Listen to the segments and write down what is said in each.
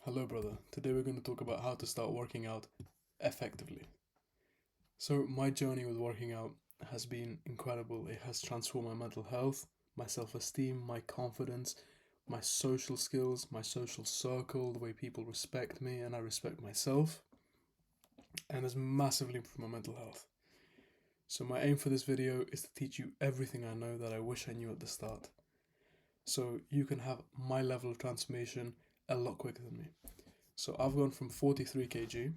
Hello, brother. Today we're going to talk about how to start working out effectively. So, my journey with working out has been incredible. It has transformed my mental health, my self esteem, my confidence, my social skills, my social circle, the way people respect me and I respect myself, and has massively improved my mental health. So, my aim for this video is to teach you everything I know that I wish I knew at the start. So, you can have my level of transformation a lot quicker than me. So I've gone from 43 kg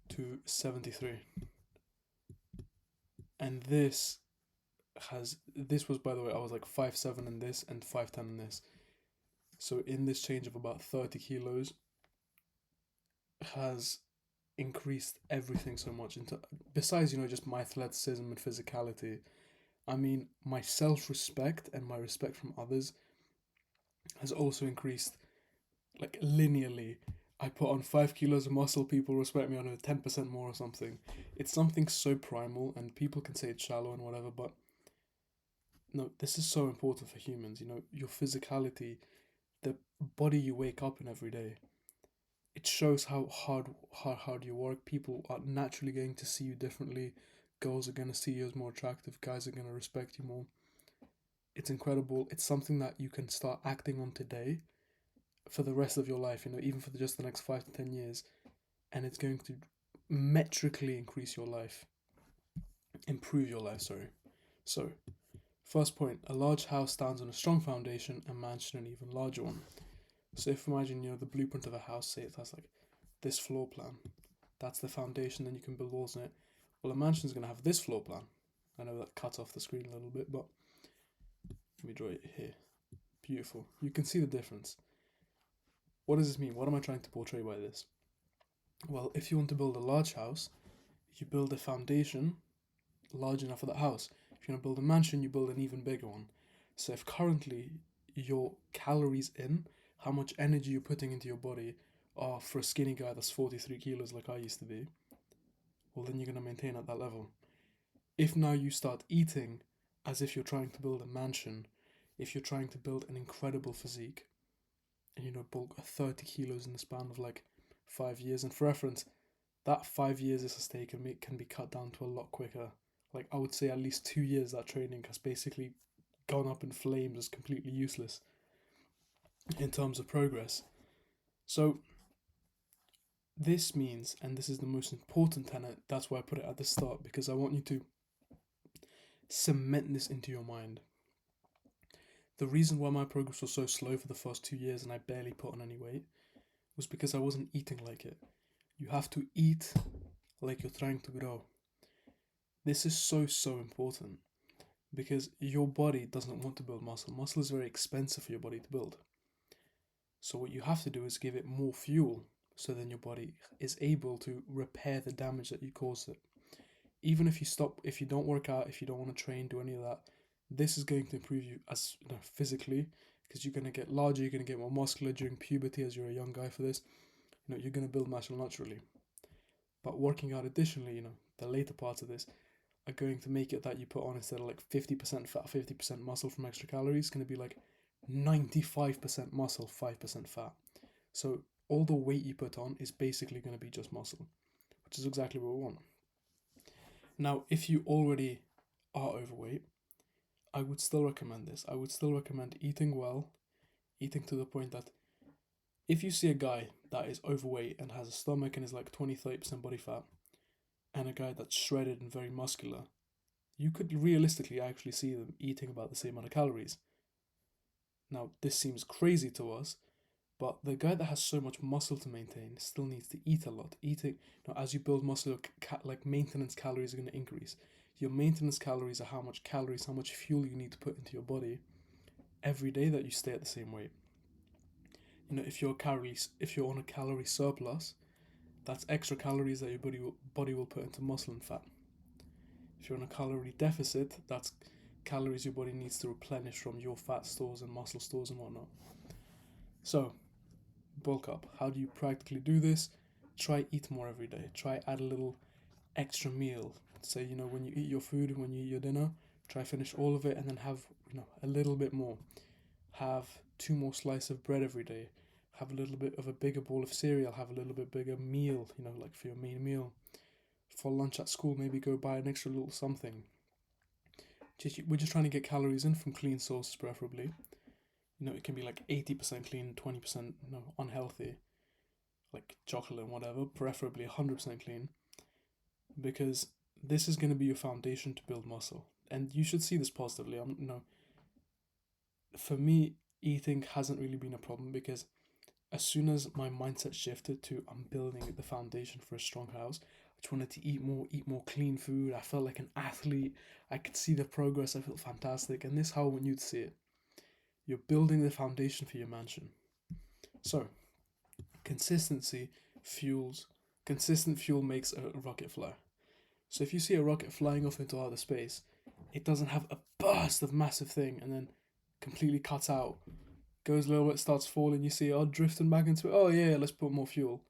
to 73. And this was, by the way, I was like 5'7" in this and 5'10" in this. So in this change of about 30 kilos has increased everything so much into, besides, just my athleticism and physicality. I mean, my self-respect and my respect from others has also increased like linearly. I put on 5 kilos of muscle, people respect me on 10% more or something. It's something so primal, and people can say it's shallow and whatever, but no, this is so important for humans. Your physicality, the body you wake up in every day, it shows how hard you work. People are naturally going to see you differently. Girls are going to see you as more attractive, guys are going to respect you more. It's incredible. It's something that you can start acting on today for the rest of your life, even for just the next 5 to 10 years, and it's going to metrically increase your life, improve your life, sorry. So, first point, a large house stands on a strong foundation, a mansion an even larger one. So if imagine, the blueprint of a house, say it has like this floor plan, that's the foundation, then you can build walls in it. Well, a mansion is going to have this floor plan. I know that cuts off the screen a little bit, but let me draw it here. Beautiful. You can see the difference. What does this mean? What am I trying to portray by this? Well, if you want to build a large house, you build a foundation large enough for that house. If you want to build a mansion, you build an even bigger one. So if currently your calories in, how much energy you're putting into your body are for a skinny guy that's 43 kilos like I used to be, well, then you're going to maintain at that level. If now you start eating as if you're trying to build a mansion, if you're trying to build an incredible physique, and bulk 30 kilos in the span of like 5 years, and for reference, that 5 years is a stake and can be cut down to a lot quicker. Like, I would say at least 2 years that training has basically gone up in flames, is completely useless in terms of progress. So this means, and this is the most important tenet, that's why I put it at the start, because I want you to cement this into your mind. The reason why my progress was so slow for the first 2 years and I barely put on any weight was because I wasn't eating like it. You have to eat like you're trying to grow. This is so important because your body doesn't want to build muscle. Muscle is very expensive for your body to build. So what you have to do is give it more fuel so then your body is able to repair the damage that you caused it. Even if you stop, if you don't work out, if you don't want to train, do any of that, this is going to improve you as physically, because you're going to get larger, you're going to get more muscular during puberty as you're a young guy for this. You're going to build muscle naturally. But working out additionally, the later parts of this are going to make it that you put on, instead of like 50% fat, 50% muscle from extra calories, it's going to be like 95% muscle, 5% fat. So all the weight you put on is basically going to be just muscle, which is exactly what we want. Now, if you already are overweight, I would still recommend this. I would still recommend eating well, eating to the point that if you see a guy that is overweight and has a stomach and is like 20-30% body fat, and a guy that's shredded and very muscular, you could realistically actually see them eating about the same amount of calories. Now, this seems crazy to us, but the guy that has so much muscle to maintain still needs to eat a lot. Eating, as you build muscle, like maintenance calories are going to increase. Your maintenance calories are how much calories, how much fuel you need to put into your body every day that you stay at the same weight. If you're on a calorie surplus, that's extra calories that your body will put into muscle and fat. If you're on a calorie deficit, that's calories your body needs to replenish from your fat stores and muscle stores and whatnot. So, bulk up. How do you practically do this? Try eat more every day. Try add a little extra meal. Say, when you eat your food, when you eat your dinner, try finish all of it and then have, a little bit more. Have 2 more slices of bread every day. have a little bit of a bigger bowl of cereal, have a little bit bigger meal, like for your main meal. For lunch at school, maybe go buy an extra little something. We're just trying to get calories in from clean sources, preferably. It can be like 80% clean, 20% unhealthy, like chocolate and whatever, preferably 100% clean, because this is going to be your foundation to build muscle. And you should see this positively. For me, eating hasn't really been a problem because as soon as my mindset shifted to I'm building the foundation for a strong house, I just wanted to eat more clean food. I felt like an athlete. I could see the progress. I felt fantastic. And this is how I want you to see it. You're building the foundation for your mansion. So, consistency fuels. Consistent fuel makes a rocket fly. So if you see a rocket flying off into outer space, it doesn't have a burst of massive thing and then completely cuts out, goes a little bit, starts falling. You see it drifting back into it. Oh yeah, let's put more fuel.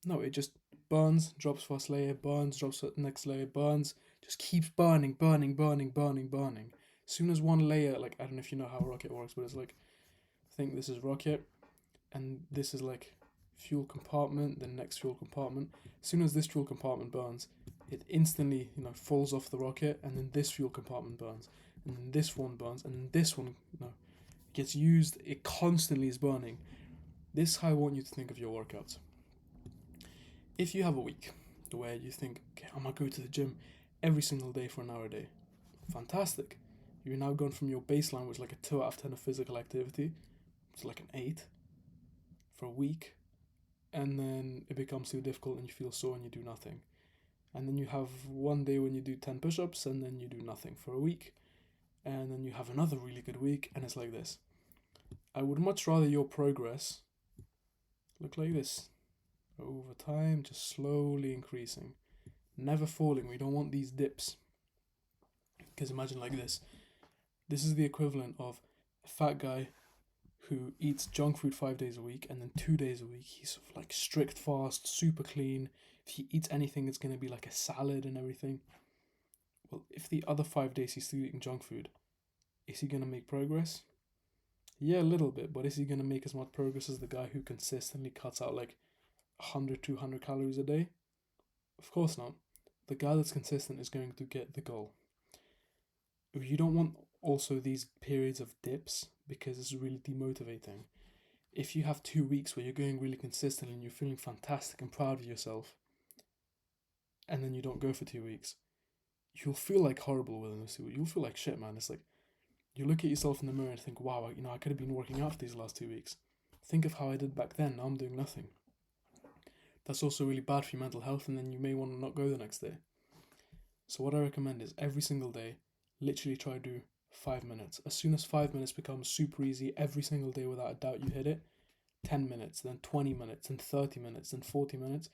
No, it just burns, drops first layer, burns, drops next layer, burns, just keeps burning. As soon as one layer, like, I don't know if you know how a rocket works, but it's like, I think this is rocket, and this is like fuel compartment, then next fuel compartment. As soon as this fuel compartment burns, it instantly, falls off the rocket, and then this fuel compartment burns, and then this one burns, and then this one, gets used. It constantly is burning. This is how I want you to think of your workouts. If you have a week where you think, okay, I'm gonna go to the gym every single day for an hour a day, fantastic. You're now gone from your baseline, which is like a 2 out of 10 of physical activity, to like an 8 for a week, and then it becomes too difficult and you feel sore and you do nothing. And then you have one day when you do 10 push-ups and then you do nothing for a week, and then you have another really good week, and it's like this. I would much rather your progress look like this. Over time, just slowly increasing, never falling. We don't want these dips. Because imagine like this. This is the equivalent of a fat guy who eats junk food 5 days a week, and then 2 days a week he's sort of like strict fast, super clean. If he eats anything, it's going to be like a salad and everything. Well, if the other 5 days he's still eating junk food, is he going to make progress? Yeah, a little bit, but is he going to make as much progress as the guy who consistently cuts out like 100, 200 calories a day? Of course not. The guy that's consistent is going to get the goal. You don't want also these periods of dips because it's really demotivating. If you have 2 weeks where you're going really consistently and you're feeling fantastic and proud of yourself, and then you don't go for 2 weeks, you'll feel like horrible within those 2 weeks. You'll feel like shit, man. It's like you look at yourself in the mirror and think, wow, I could have been working out for these last 2 weeks. Think of how I did back then. Now I'm doing nothing. That's also really bad for your mental health, and then you may want to not go the next day. So what I recommend is every single day, literally try to do 5 minutes. As soon as 5 minutes becomes super easy, every single day without a doubt you hit it, 10 minutes, then 20 minutes, then 30 minutes, then 40 minutes.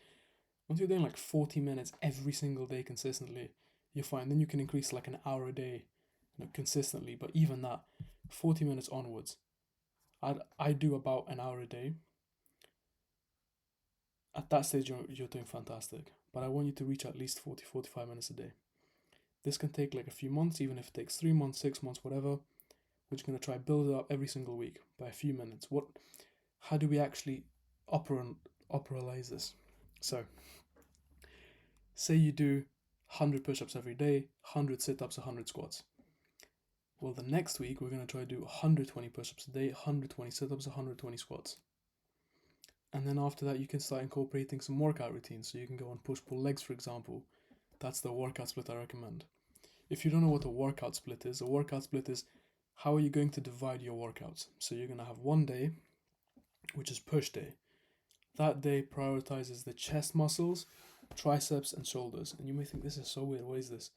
Once you're doing like 40 minutes every single day consistently, you're fine. Then you can increase like an hour a day, consistently. But even that, 40 minutes onwards, I do about an hour a day. At that stage, you're doing fantastic. But I want you to reach at least 40, 45 minutes a day. This can take like a few months, even if it takes 3 months, 6 months, whatever. We're just going to try build it up every single week by a few minutes. How do we actually operationalize this? So, say you do 100 push-ups every day, 100 sit-ups, 100 squats. Well, the next week, we're going to try to do 120 push-ups a day, 120 sit-ups, 120 squats. And then after that, you can start incorporating some workout routines. So you can go on push-pull legs, for example. That's the workout split I recommend. If you don't know what a workout split is, how are you going to divide your workouts? So you're going to have one day, which is push day. That day prioritizes the chest muscles, triceps, and shoulders. And you may think, this is so weird. What is this?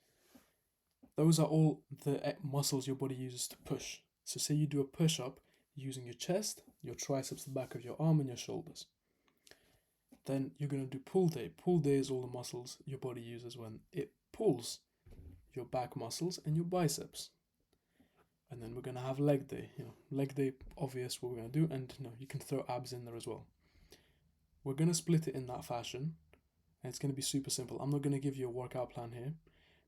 Those are all the muscles your body uses to push. So say you do a push-up using your chest, your triceps, the back of your arm, and your shoulders. Then you're going to do pull day. Pull day is all the muscles your body uses when it pulls, your back muscles and your biceps. And then we're going to have leg day. Leg day, obvious what we're going to do, and you can throw abs in there as well. We're going to split it in that fashion, and it's going to be super simple. I'm not going to give you a workout plan here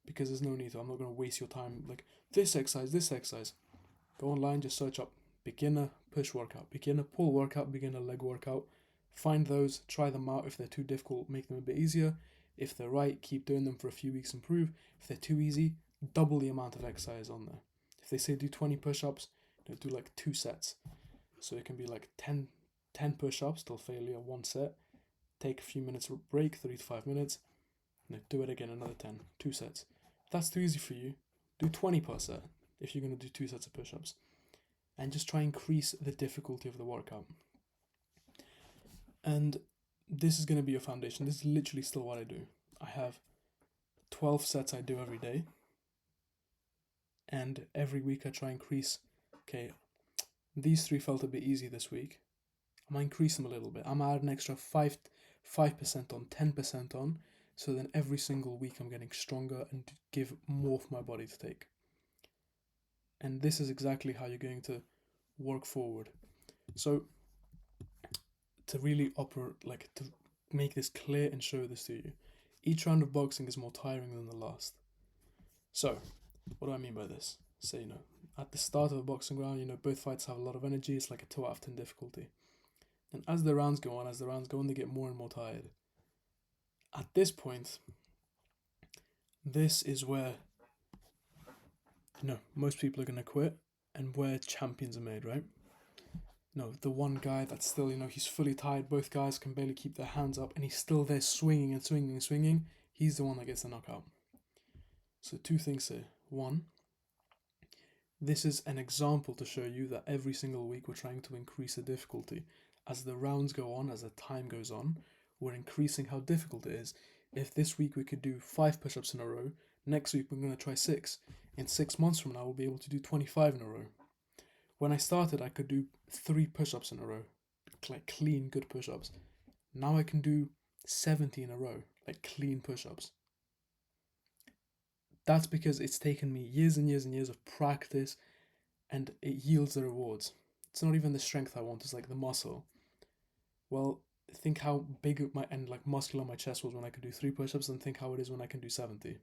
because there's no need to. I'm not going to waste your time like this exercise. Go online, just search up beginner push workout, beginner pull workout, beginner leg workout. Find those, try them out. If they're too difficult, make them a bit easier. If they're right, keep doing them for a few weeks, improve. If they're too easy, double the amount of exercise on there. If they say do 20 push-ups, do like 2 sets. So it can be like 10 push-ups till failure, 1 set. Take a few minutes break, 3 to 5 minutes. Do it again, another 10, 2 sets. If that's too easy for you, do 20 per set if you're going to do 2 sets of push-ups. And just try and increase the difficulty of the workout. And this is going to be your foundation. This is literally still what I do. I have 12 sets I do every day. And every week I try and increase. Okay, these 3 felt a bit easy this week. I might increase them a little bit. I might add an extra 5% on, 10% on. So then every single week I'm getting stronger and give more for my body to take. And this is exactly how you're going to work forward. So to really to make this clear and show this to you, each round of boxing is more tiring than the last. So what do I mean by this? So, at the start of a boxing round, both fights have a lot of energy. It's like a 2 out of 10 difficulty. And as the rounds go on, they get more and more tired. At this point, this is where, most people are going to quit and where champions are made, right? The one guy that's still, he's fully tired, both guys can barely keep their hands up, and he's still there swinging and swinging and swinging. He's the one that gets the knockout. So 2 things here. 1, this is an example to show you that every single week we're trying to increase the difficulty. As the rounds go on, as the time goes on, we're increasing how difficult it is. If this week we could do 5 push-ups in a row, next week we're going to try 6. In 6 months from now, we'll be able to do 25 in a row. When I started, I could do 3 push-ups in a row, like clean, good push-ups. Now I can do 70 in a row, like clean push-ups. That's because it's taken me years and years and years of practice, and it yields the rewards. It's not even the strength I want, it's like the muscle. Well, think how big and muscular my chest was when I could do 3 push-ups, and think how it is when I can do 70.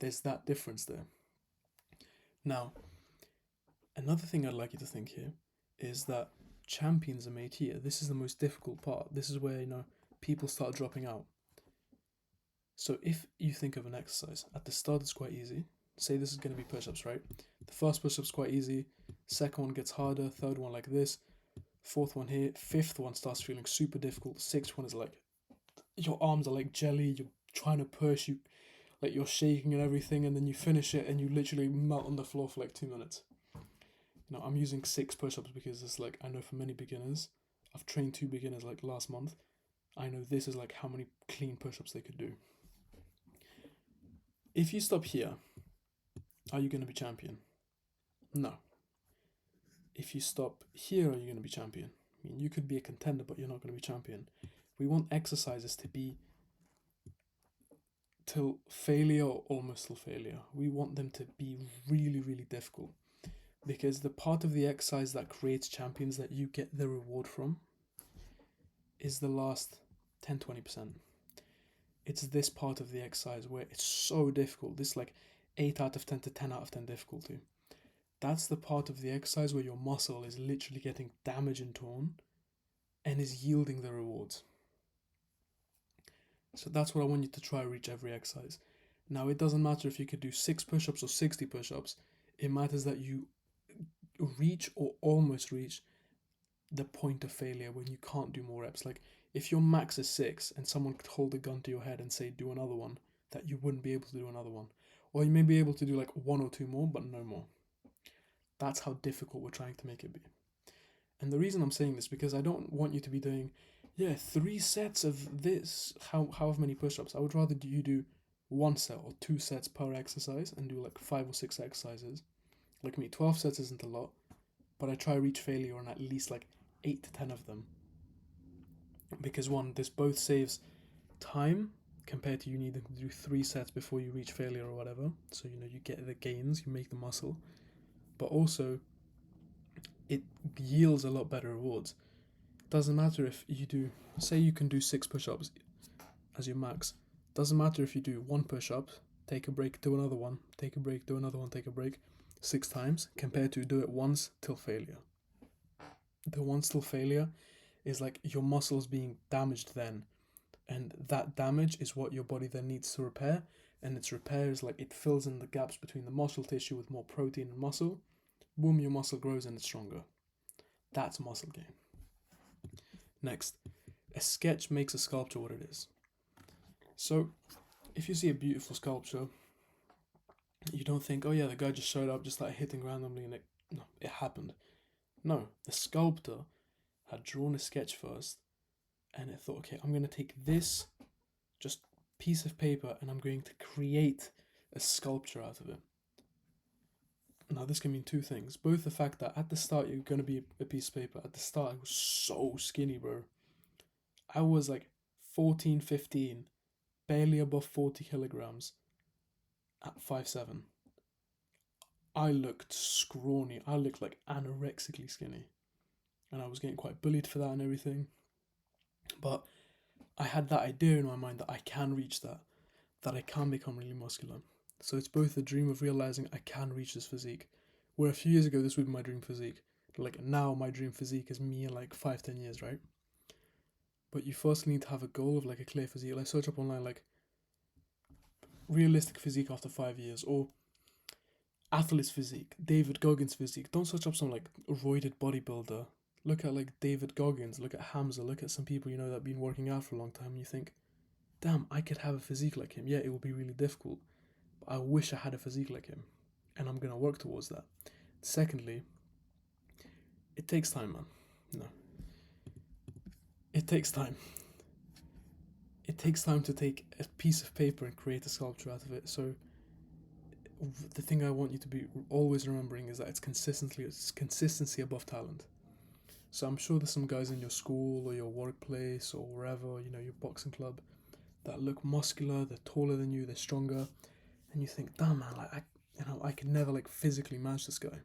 There's that difference there. Now, another thing I'd like you to think here is that champions are made here. This is the most difficult part. This is where, people start dropping out. So if you think of an exercise, at the start it's quite easy. Say this is going to be push-ups, right? The first push-up's quite easy. Second one gets harder. Third one like this. Fourth one here. Fifth one starts feeling super difficult. Sixth one is like, your arms are like jelly. You're trying to push, you're shaking and everything, and then you finish it and you literally melt on the floor for like 2 minutes. I'm using 6 push-ups because it's I know for many beginners, I've trained 2 beginners last month. I know this is how many clean push-ups they could do. If you stop here, are you going to be champion? No. If you stop here, are you going to be champion? You could be a contender, but you're not going to be champion. We want exercises to be till failure or almost till failure. We want them to be really, really difficult. Because the part of the exercise that creates champions that you get the reward from is the last 10-20%. It's this part of the exercise where it's so difficult. This 8 out of 10 to 10 out of 10 difficulty. That's the part of the exercise where your muscle is literally getting damaged and torn and is yielding the rewards. So that's what I want you to try reach every exercise. Now, it doesn't matter if you could do 6 push-ups or 60 push-ups. It matters that you reach or almost reach the point of failure when you can't do more reps. If your max is 6 and someone could hold a gun to your head and say do another one, that you wouldn't be able to do another one. Or you may be able to do 1 or 2 more, but no more. That's how difficult we're trying to make it be. And the reason I'm saying this, because I don't want you to be doing 3 sets of this, however many push-ups. I would rather you do 1 set or 2 sets per exercise and do 5 or 6 exercises. Like me, 12 sets isn't a lot, but I try reach failure on at least 8 to 10 of them. Because 1, this both saves time compared to you needing to do 3 sets before you reach failure or whatever. So, you get the gains, you make the muscle. But also, it yields a lot better rewards. Doesn't matter if you do, say you can do 6 push-ups as your max. Doesn't matter if you do 1 push-up, take a break, do another one, take a break, do another one, take a break. 6 times compared to do it once till failure. The once till failure is like your muscles being damaged then, and that damage is what your body then needs to repair, and its repair is like it fills in the gaps between the muscle tissue with more protein and muscle. Boom, your muscle grows and it's stronger. That's muscle gain. Next, a sketch makes a sculpture what it is. So if you see a beautiful sculpture, you don't think, oh yeah, the guy just showed up, just like hitting randomly, and it happened. No, the sculptor had drawn a sketch first, and it thought, okay, I'm going to take this just piece of paper and I'm going to create a sculpture out of it. Now, this can mean two things. Both the fact that at the start you're going to be a piece of paper. At the start, I was so skinny, bro. I was like 14, 15, barely above 40 kilograms at 5'7". I looked scrawny. I looked like anorexically skinny. And I was getting quite bullied for that and everything. But I had that idea in my mind that I can reach that I can become really muscular. So it's both the dream of realizing I can reach this physique, where a few years ago this would be my dream physique. Like now my dream physique is me in like 5-10 years, right? But you first need to have a goal of like a clear physique. Like search up online like realistic physique after 5 years, or athlete's physique, David Goggins physique. Don't search up some like roided bodybuilder. Look at like David Goggins, look at Hamza, look at some people you know that have been working out for a long time, and you think, damn, I could have a physique like him. Yeah, it will be really difficult, but I wish I had a physique like him, and I'm gonna work towards that. Secondly, it takes time, man. No, it takes time. It takes time to take a piece of paper and create a sculpture out of it. So the thing I want you to be always remembering is that it's consistency above talent. So I'm sure there's some guys in your school or your workplace or wherever, your boxing club, that look muscular, they're taller than you, they're stronger, and you think, damn man, like I could never like physically match this guy.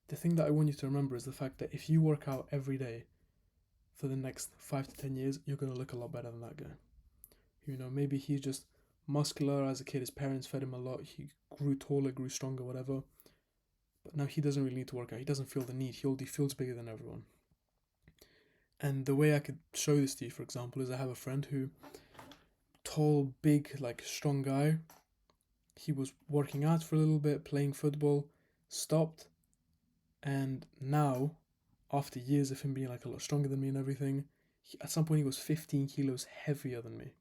The thing that I want you to remember is the fact that if you work out every day for the next 5 to 10 years, you're gonna look a lot better than that guy. Maybe he's just muscular as a kid, his parents fed him a lot, he grew taller, grew stronger, whatever. But now he doesn't really need to work out. He doesn't feel the need. He already feels bigger than everyone. And the way I could show this to you, for example, is I have a friend who, tall, big, like strong guy. He was working out for a little bit, playing football, stopped, and now, after years of him being like a lot stronger than me and everything, at some point he was 15 kilos heavier than me.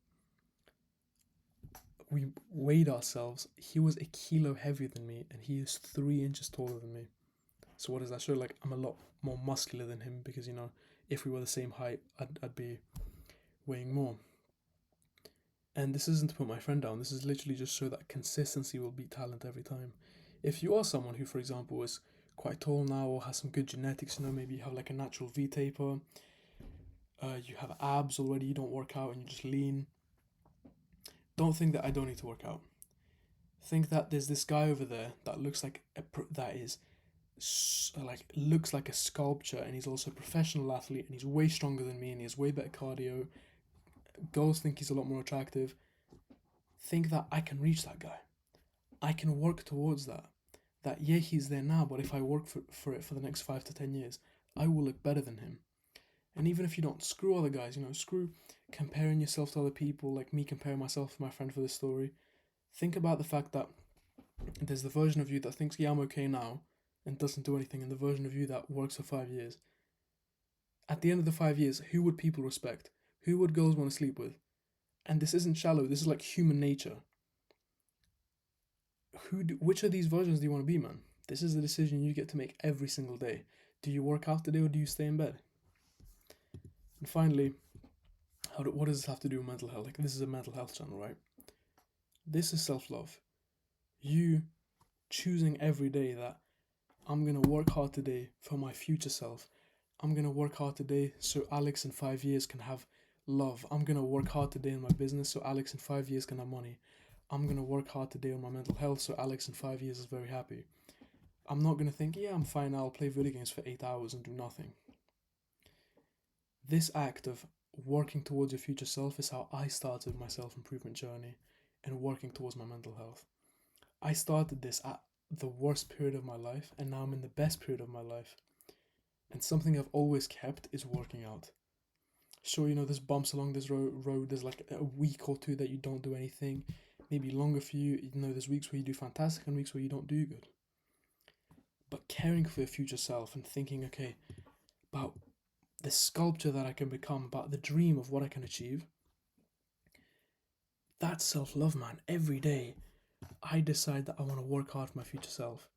We weighed ourselves. He was a kilo heavier than me, and he is 3 inches taller than me. So what does that show? Like, I'm a lot more muscular than him because, if we were the same height, I'd be weighing more. And this isn't to put my friend down. This is literally just show that consistency will beat talent every time. If you are someone who, for example, is quite tall now or has some good genetics, maybe you have like a natural V-taper, you have abs already, you don't work out and you just lean, don't think that I don't need to work out. Think that there's this guy over there that looks like looks like a sculpture, and he's also a professional athlete, and he's way stronger than me, and he has way better cardio. Girls think he's a lot more attractive. Think that I can reach that guy. I can work towards that. That yeah, he's there now, but if I work for it for the next 5 to 10 years, I will look better than him. And even if you don't, screw other guys, screw comparing yourself to other people, like me comparing myself to my friend for this story. Think about the fact that there's the version of you that thinks, yeah, I'm okay now, and doesn't do anything, and the version of you that works for 5 years. At the end of the 5 years, who would people respect? Who would girls want to sleep with? And this isn't shallow, this is like human nature. Which of these versions do you want to be, man? This is a decision you get to make every single day. Do you work out today or do you stay in bed? And finally, what does this have to do with mental health? Like, this is a mental health channel, right? This is self-love. You choosing every day that I'm going to work hard today for my future self. I'm going to work hard today so Alex in 5 years can have love. I'm going to work hard today in my business so Alex in 5 years can have money. I'm going to work hard today on my mental health so Alex in 5 years is very happy. I'm not going to think, yeah, I'm fine, I'll play video games for 8 hours and do nothing. This act of working towards your future self is how I started my self-improvement journey and working towards my mental health. I started this at the worst period of my life, and now I'm in the best period of my life. And something I've always kept is working out. Sure, there's bumps along this road. There's like a week or two that you don't do anything. Maybe longer for you. There's weeks where you do fantastic and weeks where you don't do good. But caring for your future self and thinking, okay, about the sculpture that I can become, about the dream of what I can achieve, that's self love, man. Every day, I decide that I want to work hard for my future self.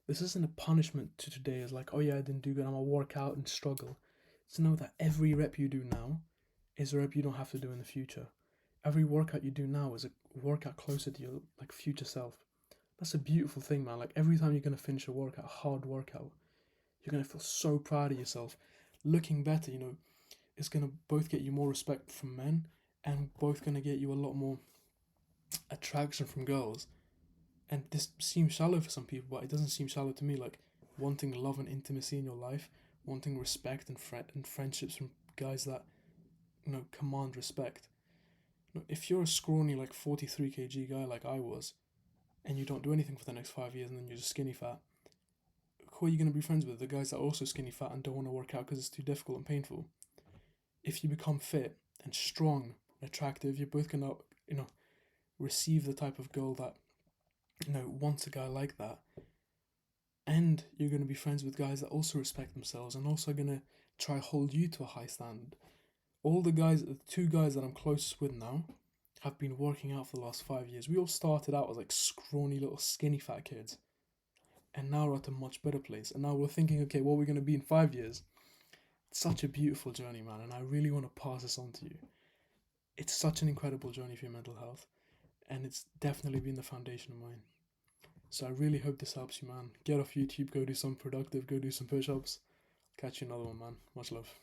This isn't a punishment to today. It's like, oh yeah, I didn't do good. I'm gonna work out and struggle. To know that every rep you do now is a rep you don't have to do in the future. Every workout you do now is a workout closer to your future self. That's a beautiful thing, man. Like every time you're gonna finish a workout, a hard workout, you're gonna feel so proud of yourself. Looking better, it's gonna both get you more respect from men and both gonna get you a lot more attraction from girls. And this seems shallow for some people, but it doesn't seem shallow to me. Like wanting love and intimacy in your life, wanting respect and friendships from guys that command respect. If you're a scrawny 43 kg guy like I was, and you don't do anything for the next 5 years, and then you're just skinny fat, who are you going to be friends with? The guys that are also skinny fat and don't want to work out because it's too difficult and painful. If you become fit and strong and attractive, you're both going to receive the type of girl that wants a guy like that, and you're going to be friends with guys that also respect themselves and also going to try hold you to a high standard. All the two guys that I'm closest with now have been working out for the last 5 years. We all started out as scrawny little skinny fat kids, and now we're at a much better place. And now we're thinking, okay, what are we going to be in 5 years? It's such a beautiful journey, man, and I really want to pass this on to you. It's such an incredible journey for your mental health, and it's definitely been the foundation of mine. So I really hope this helps you, man. Get off YouTube, go do some productive, go do some push-ups. Catch you another one, man. Much love.